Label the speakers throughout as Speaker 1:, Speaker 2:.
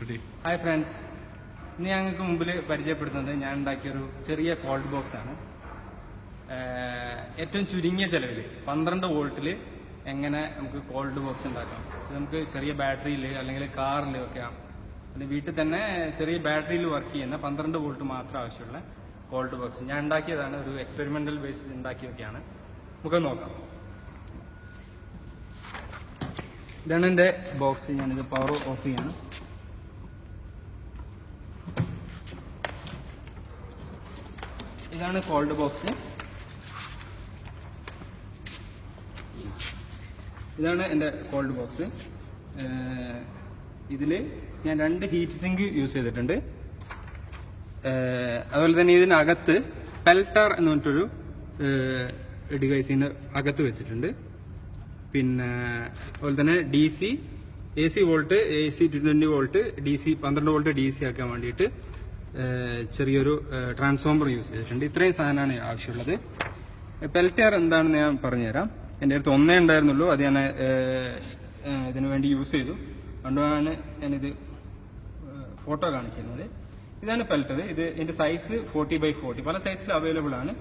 Speaker 1: today.
Speaker 2: Hi friends, ഇന്ന് ഞങ്ങൾക്ക് മുമ്പിൽ പരിചയപ്പെടുത്തുന്നത് ഞാൻ ഉണ്ടാക്കിയൊരു ചെറിയ കോൾഡ് ബോക്സ് ആണ്. ഏറ്റവും ചുരുങ്ങിയ ചെലവിൽ 12 വോൾട്ടിൽ എങ്ങനെ നമുക്ക് കോൾഡ് ബോക്സ് ഉണ്ടാക്കാം. നമുക്ക് ചെറിയ ബാറ്ററിയിൽ അല്ലെങ്കിൽ കാറിൽ വെക്കാം. അല്ലെങ്കിൽ വീട്ടിൽ തന്നെ ചെറിയ ബാറ്ററിയിൽ വർക്ക് ചെയ്യുന്ന 12 വോൾട്ട് മാത്രം ആവശ്യമുള്ള കോൾഡ് ബോക്സ് ഞാൻ ഉണ്ടാക്കിയതാണ്. ഒരു എക്സ്പെരിമെന്റൽ ബേസിൽ ഉണ്ടാക്കിയൊക്കെയാണ്. നമുക്ക് നോക്കാം. ഇതാണ് എൻ്റെ ബോക്സ്. ഞാനിത് പവർ ഓഫ് ചെയ്യാണ്. ഇതാണ് കോൾഡ് ബോക്സ്. ഇതാണ് എൻ്റെ കോൾഡ് ബോക്സ്. ഇതിൽ ഞാൻ 2 ഹീറ്റ് സിങ്ക് യൂസ് ചെയ്തിട്ടുണ്ട്. അതുപോലെ തന്നെ ഇതിനകത്ത് പെൽറ്റർ എന്ന് പറഞ്ഞിട്ടൊരു ഡിവൈസിന് അകത്ത് വെച്ചിട്ടുണ്ട്. പിന്നെ അതുപോലെ തന്നെ DC AC volt, AC 220 volt, DC 12 volt DC ആക്കാൻ വേണ്ടിയിട്ട് ചെറിയൊരു ട്രാൻസ്ഫോമർ യൂസ് ചെയ്തിട്ടുണ്ട്. ഇത്രയും സാധനമാണ് ആവശ്യമുള്ളത്. പെൽറ്റർ എന്താണെന്ന് ഞാൻ പറഞ്ഞുതരാം. എൻ്റെ അടുത്ത് ഒന്നേ ഉണ്ടായിരുന്നുള്ളൂ, അത് ഞാൻ ഇതിനു വേണ്ടി യൂസ് ചെയ്തു. അതുകൊണ്ടാണ് ഞാനിത് ഫോട്ടോ കാണിച്ചിരുന്നത്. ഇതാണ് പെൽറ്റർ. ഇതിൻ്റെ സൈസ് 40x40, പല സൈസിൽ അവൈലബിൾ ആണ്.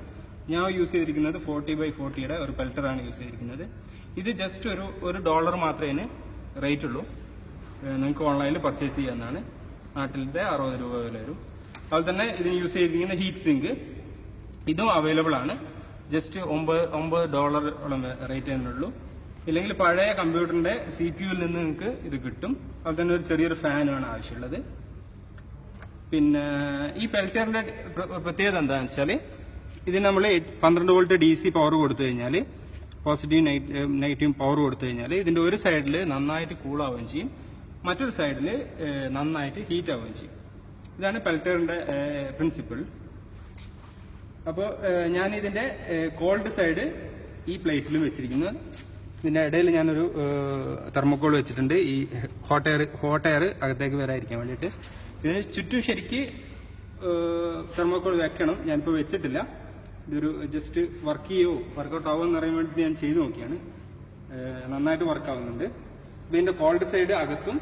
Speaker 2: ഞാൻ യൂസ് ചെയ്തിരിക്കുന്നത് 40x40 ഒരു പെൽറ്ററാണ് യൂസ് ചെയ്തിരിക്കുന്നത്. ഇത് ജസ്റ്റ് ഒരു $1 മാത്രമേ ഇതിന് റേറ്റ് ഉള്ളൂ. നിങ്ങൾക്ക് ഓൺലൈനിൽ പർച്ചേസ് ചെയ്യാവുന്നതാണ്. നാട്ടിലത്തെ 60 രൂപ വില വരും. അതുപോലെ തന്നെ ഇതിന് യൂസ് ചെയ്തിരിക്കുന്ന ഹീറ്റ് സിങ്ക് ഇതും അവൈലബിൾ ആണ്. ജസ്റ്റ് $9 റേറ്റ് തന്നെയുള്ളൂ. ഇല്ലെങ്കിൽ പഴയ കമ്പ്യൂട്ടറിന്റെ CPU-ൽ നിന്ന് നിങ്ങൾക്ക് ഇത് കിട്ടും. അതുപോലെ തന്നെ ഒരു ചെറിയൊരു ഫാനാണ് ആവശ്യമുള്ളത്. പിന്നെ ഈ പെൽറ്ററിന്റെ പ്രത്യേകത എന്താണെന്ന് വെച്ചാൽ, ഇതിന് നമ്മൾ 12 വോൾട്ട് DC പവർ കൊടുത്തു കഴിഞ്ഞാൽ, പോസിറ്റീവ് നെഗറ്റീവ് പവർ കൊടുത്തു കഴിഞ്ഞാൽ ഇതിന്റെ ഒരു സൈഡിൽ നന്നായിട്ട് കൂളാവുകയും ചെയ്യും, മറ്റൊരു സൈഡിൽ നന്നായിട്ട് ഹീറ്റ് ആവുകയും ചെയ്യും. ഇതാണ് പെൽറ്ററിന്റെ പ്രിൻസിപ്പിൾ. അപ്പോൾ ഞാൻ ഇതിന്റെ കോൾഡ് സൈഡ് ഈ പ്ലേറ്റിലും വെച്ചിരിക്കുന്നത്. ഇതിന്റെ ഇടയിൽ ഞാനൊരു തെർമോക്കോൾ വെച്ചിട്ടുണ്ട്, ഈ ഹോട്ട് എയർ അകത്തേക്ക് വരാതിരിക്കാൻ വേണ്ടിയിട്ട്. ഇതിന് ചുറ്റും ശരിക്ക് തെർമോക്കോൾ വെക്കണം. ഞാനിപ്പോൾ വെച്ചിട്ടില്ല. ഇതൊരു ജസ്റ്റ് വർക്ക് ചെയ്യോ വർക്കൗട്ട് ആവുമോ എന്ന് അറിയാൻ വേണ്ടിയിട്ട് ഞാൻ ചെയ്ത് നോക്കിയാണ്. നന്നായിട്ട് വർക്ക് ആവുന്നുണ്ട്. ഇതിന്റെ കോൾഡ് സൈഡ് അകത്തും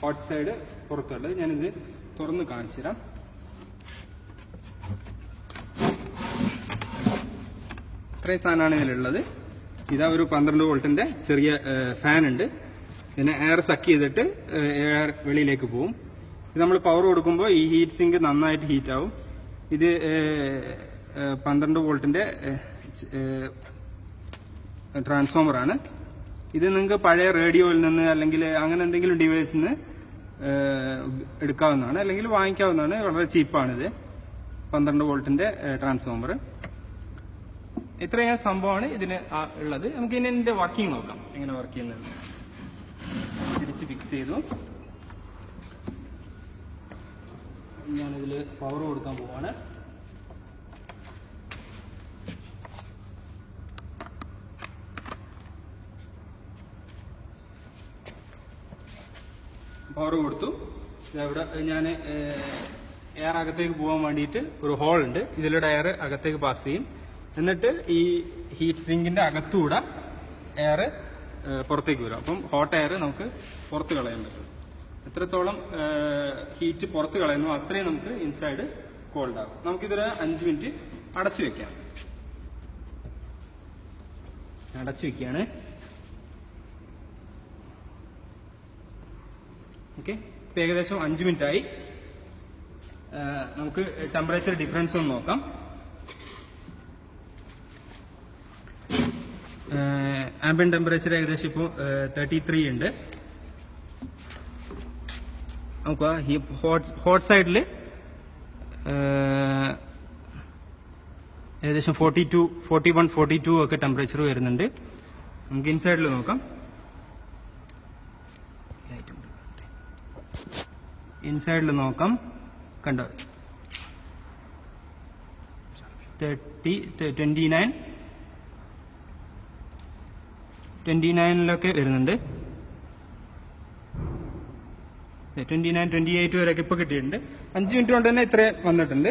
Speaker 2: ഹോട്ട് സൈഡ് പുറത്തുള്ളത്. ഞാനിത് തുറന്ന് കാണിച്ചു തരാം. ഇത്രയും സാധനമാണ് ഇതിലുള്ളത്. ഇതാ ഒരു 12 വോൾട്ടിന്റെ ചെറിയ ഫാൻ ഉണ്ട്. ഇതിനെ എയർ സക്ക് ചെയ്തിട്ട് എയർ വെളിയിലേക്ക് പോകും. ഇത് നമ്മൾ പവർ കൊടുക്കുമ്പോൾ ഈ ഹീറ്റ് സിങ്ക് നന്നായിട്ട് ഹീറ്റ് ആവും. ഇത് 12 വോൾട്ടിന്റെ ട്രാൻസ്ഫോമറാണ്. ഇത് നിങ്ങൾക്ക് പഴയ റേഡിയോയിൽ നിന്ന് അല്ലെങ്കിൽ അങ്ങനെ എന്തെങ്കിലും ഡിവൈസിൽ നിന്ന് എടുക്കാവുന്നതാണ്, അല്ലെങ്കിൽ വാങ്ങിക്കാവുന്നതാണ്. വളരെ ചീപ്പാണിത്. 12 വോൾട്ടിന്റെ ട്രാൻസ്ഫോമർ. ഇത്രയും സംഭവമാണ് ഇതിന് ഉള്ളത്. നമുക്ക് ഇനി ഇതിന്റെ വർക്കിംഗ് നോക്കാം, എങ്ങനെ വർക്ക് ചെയ്യുന്നത്. തിരിച്ച് ഫിക്സ് ചെയ്തു. ഞാനിതിൽ പവർ കൊടുക്കാൻ പോവാണ്. പവർ കൊടുത്തു. ഇവിടെ ഞാൻ എയർ അകത്തേക്ക് പോകാൻ വേണ്ടിയിട്ട് ഒരു ഹോൾ ഉണ്ട്. ഇതിലൂടെ എയർ അകത്തേക്ക് പാസ് ചെയ്യും. എന്നിട്ട് ഈ ഹീറ്റ് സിങ്കിന്റെ അകത്തൂടെ എയർ പുറത്തേക്ക് വരും. അപ്പം ഹോട്ട് എയർ നമുക്ക് പുറത്ത് കളയാൻ പറ്റും. എത്രത്തോളം ഹീറ്റ് പുറത്ത് കളയുന്നു അത്രയും നമുക്ക് ഇൻസൈഡ് കോൾഡ് ആകും. നമുക്കിതൊരു 5 മിനിറ്റ് അടച്ചു വെക്കാം. അടച്ചു വെക്കുകയാണ്. ഓക്കെ, ഏകദേശം 5 മിനിറ്റ് ആയി. നമുക്ക് ടെമ്പറേച്ചർ ഡിഫറൻസ് ഒന്ന് നോക്കാം. ആംബിയൻ ടെമ്പറേച്ചർ ഏകദേശം ഇപ്പോൾ 33 ഉണ്ട്. നമുക്ക് ഹോട്ട് സൈഡിൽ ഏകദേശം 41, 42 ഒക്കെ ടെമ്പറേച്ചർ വരുന്നുണ്ട്. നമുക്ക് ഇൻസൈഡിൽ നോക്കാം. ഇൻസൈഡിൽ നോക്കാം. കണ്ടോ, 29 വരുന്നുണ്ട്. 29, 28 വരെയൊക്കെ ഇപ്പോൾ കിട്ടിയിട്ടുണ്ട്. 5 മിനിറ്റ് കൊണ്ട് തന്നെ ഇത്ര വന്നിട്ടുണ്ട്.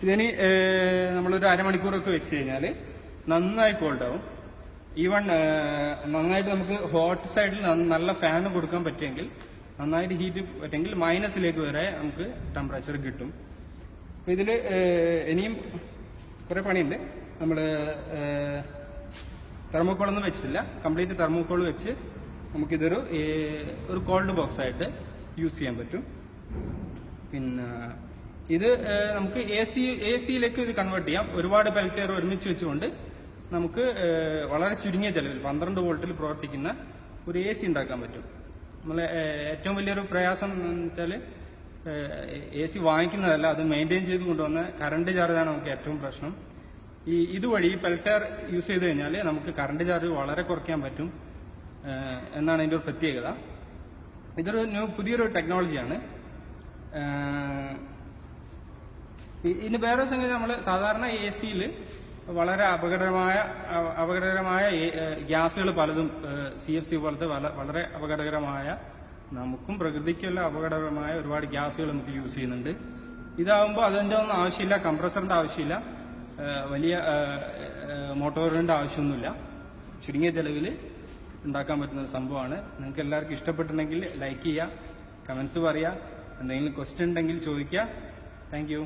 Speaker 2: ഇതിന് നമ്മളൊരു അരമണിക്കൂറൊക്കെ വെച്ച് കഴിഞ്ഞാൽ നന്നായി കോൾഡ് ആവും. ഈവൺ നന്നായിട്ട് നമുക്ക് ഹോട്ട് സൈഡിൽ നല്ല ഫാൻ കൊടുക്കാൻ പറ്റുമെങ്കിൽ നന്നായിട്ട് ഹീറ്റ് പറ്റുമെങ്കിൽ മൈനസിലേക്ക് വരെ നമുക്ക് ടെമ്പറേച്ചർ കിട്ടും. അപ്പോൾ ഇതിൽ ഇനിയും കുറേ പണിയുണ്ട്. നമ്മൾ തെർമോക്കോളൊന്നും വെച്ചിട്ടില്ല, കംപ്ലീറ്റ് തെർമോക്കോൾ വെച്ച് നമുക്കിതൊരു കോൾഡ് ബോക്സ് ആയിട്ട് യൂസ് ചെയ്യാൻ പറ്റും. പിന്നെ ഇത് നമുക്ക് എ സിയിലേക്ക് ഇത് കൺവേർട്ട് ചെയ്യാം. ഒരുപാട് പെൽറ്റിയർ ഒരുമിച്ച് വെച്ചുകൊണ്ട് നമുക്ക് വളരെ ചുരുങ്ങിയ ചെലവിൽ 12 വോൾട്ടിൽ പ്രവർത്തിക്കുന്ന ഒരു എ സി ഉണ്ടാക്കാൻ പറ്റും. നമ്മൾ ഏറ്റവും വലിയൊരു പ്രയാസം എന്ന് വെച്ചാൽ എ സി വാങ്ങിക്കുന്നതല്ല, അത് മെയിൻറ്റെയിൻ ചെയ്ത് കൊണ്ടുവന്ന കറണ്ട് ചാർജാണ് നമുക്ക് ഏറ്റവും പ്രശ്നം. ഇതുവഴി ഈ പെൽറ്റർ യൂസ് ചെയ്ത് കഴിഞ്ഞാൽ നമുക്ക് കറണ്ട് ചാർജ് വളരെ കുറയ്ക്കാൻ പറ്റും എന്നാണ് ഇതിൻ്റെ ഒരു പ്രത്യേകത. ഇതൊരു പുതിയൊരു ടെക്നോളജിയാണ്. ഇനി വേറെ സംഗതി, നമ്മൾ സാധാരണ എ സിയിൽ വളരെ അപകടകരമായ ഗ്യാസുകൾ പലതും CFC പോലത്തെ വളരെ അപകടകരമായ, നമുക്കും പ്രകൃതിക്കുള്ള അപകടകരമായ ഒരുപാട് ഗ്യാസുകൾ നമുക്ക് യൂസ് ചെയ്യുന്നുണ്ട്. ഇതാവുമ്പോൾ അതിൻ്റെ ഒന്നും ആവശ്യമില്ല, കംപ്രസറിൻ്റെ ആവശ്യമില്ല, വലിയ മോട്ടോറിൻ്റെ ആവശ്യമൊന്നുമില്ല. ചുരുങ്ങിയ ചെലവിൽ ഉണ്ടാക്കാൻ പറ്റുന്ന ഒരു സംഭവമാണ്. നിങ്ങൾക്ക് എല്ലാവർക്കും ഇഷ്ടപ്പെട്ടിട്ടുണ്ടെങ്കിൽ ലൈക്ക് ചെയ്യുക, കമൻസ് പറയുക, എന്തെങ്കിലും ക്വസ്റ്റ്യൻ ഉണ്ടെങ്കിൽ ചോദിക്കുക. Thank you.